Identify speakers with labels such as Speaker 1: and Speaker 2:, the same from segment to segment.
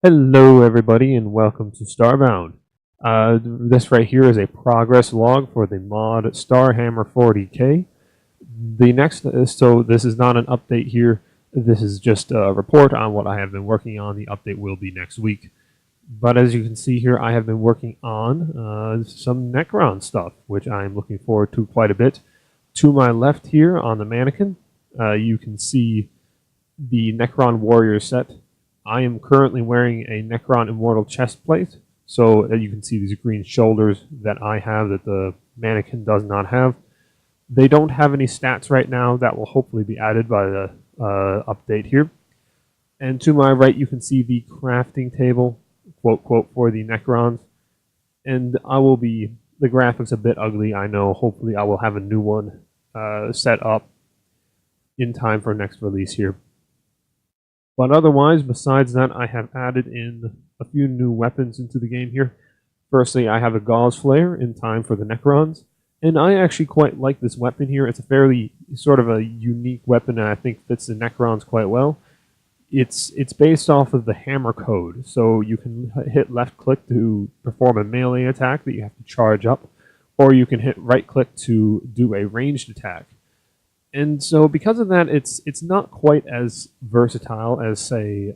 Speaker 1: Hello everybody and welcome to Starbound. This right here is a progress log for the mod Starhammer 40k. So this is not an update here, this is just a report on what I have been working on. The update will be next week. But as you can see here, I have been working on some Necron stuff, which I am looking forward to quite a bit. To my left here on the mannequin, you can see the Necron Warrior set. I am currently wearing a Necron Immortal chest plate, so you can see these green shoulders that I have that the mannequin does not have. They don't have any stats right now. That will hopefully be added by the update here. And to my right, you can see the crafting table, quote, for the Necrons. And the graphics a bit ugly, I know. Hopefully I will have a new one set up in time for next release here. But otherwise, besides that, I have added in a few new weapons into the game here. Firstly, I have a Gauze Flare in time for the Necrons. And I actually quite like this weapon here. It's a fairly sort of a unique weapon and I think fits the Necrons quite well. It's based off of the hammer code. So you can hit left click to perform a melee attack that you have to charge up. Or you can hit right click to do a ranged attack. And so because of that, it's not quite as versatile as, say,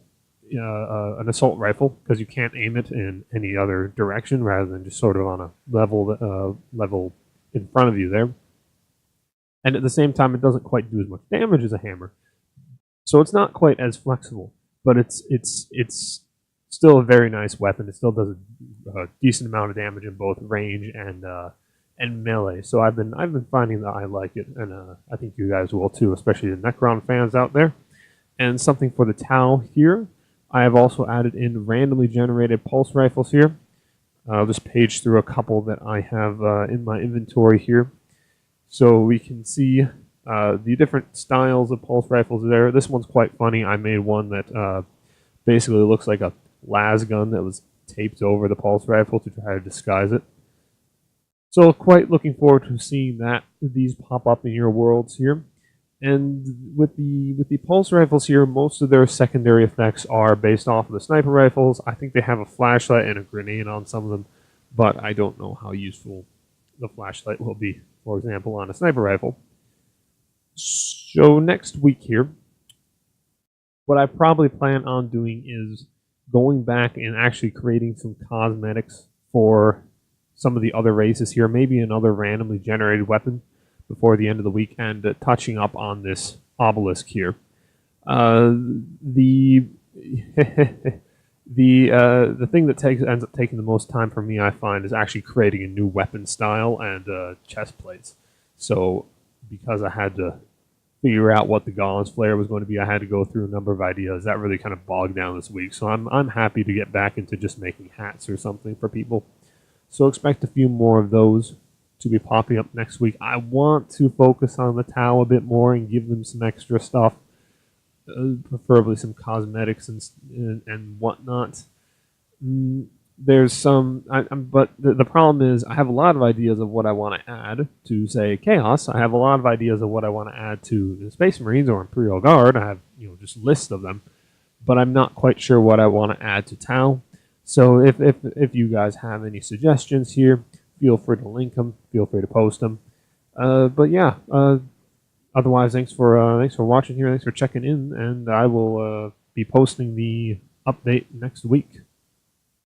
Speaker 1: an assault rifle, because you can't aim it in any other direction rather than just sort of on a level in front of you there. And at the same time, it doesn't quite do as much damage as a hammer. So it's not quite as flexible, but it's still a very nice weapon. It still does a decent amount of damage in both range and melee. So I've been finding that I like it, and I think you guys will too, especially the Necron fans out there. And something for the Tau here, I have also added in randomly generated pulse rifles here. I'll just page through a couple that I have in my inventory here, so we can see the different styles of pulse rifles there. This one's quite funny. I made one that basically looks like a las gun that was taped over the pulse rifle to try to disguise it. So quite looking forward to seeing these pop up in your worlds here. And with the pulse rifles here, most of their secondary effects are based off of the sniper rifles. I think they have a flashlight and a grenade on some of them, but I don't know how useful the flashlight will be, for example, on a sniper rifle. So next week here, what I probably plan on doing is going back and actually creating some cosmetics for some of the other races here, maybe another randomly generated weapon before the end of the week, and touching up on this obelisk here. The thing that ends up taking the most time for me, I find, is actually creating a new weapon style and chest plates. So because I had to figure out what the Gauze Flare was going to be, I had to go through a number of ideas. That really kind of bogged down this week. So I'm happy to get back into just making hats or something for people. So expect a few more of those to be popping up next week. I want to focus on the Tau a bit more and give them some extra stuff, preferably some cosmetics and whatnot. There's some, but the problem is I have a lot of ideas of what I want to add to, say, Chaos. I have a lot of ideas of what I want to add to the Space Marines or Imperial Guard. I have just lists of them, but I'm not quite sure what I want to add to Tau. So if you guys have any suggestions here, feel free to link them. Feel free to post them. But yeah, otherwise, thanks for watching here. Thanks for checking in, and I will be posting the update next week.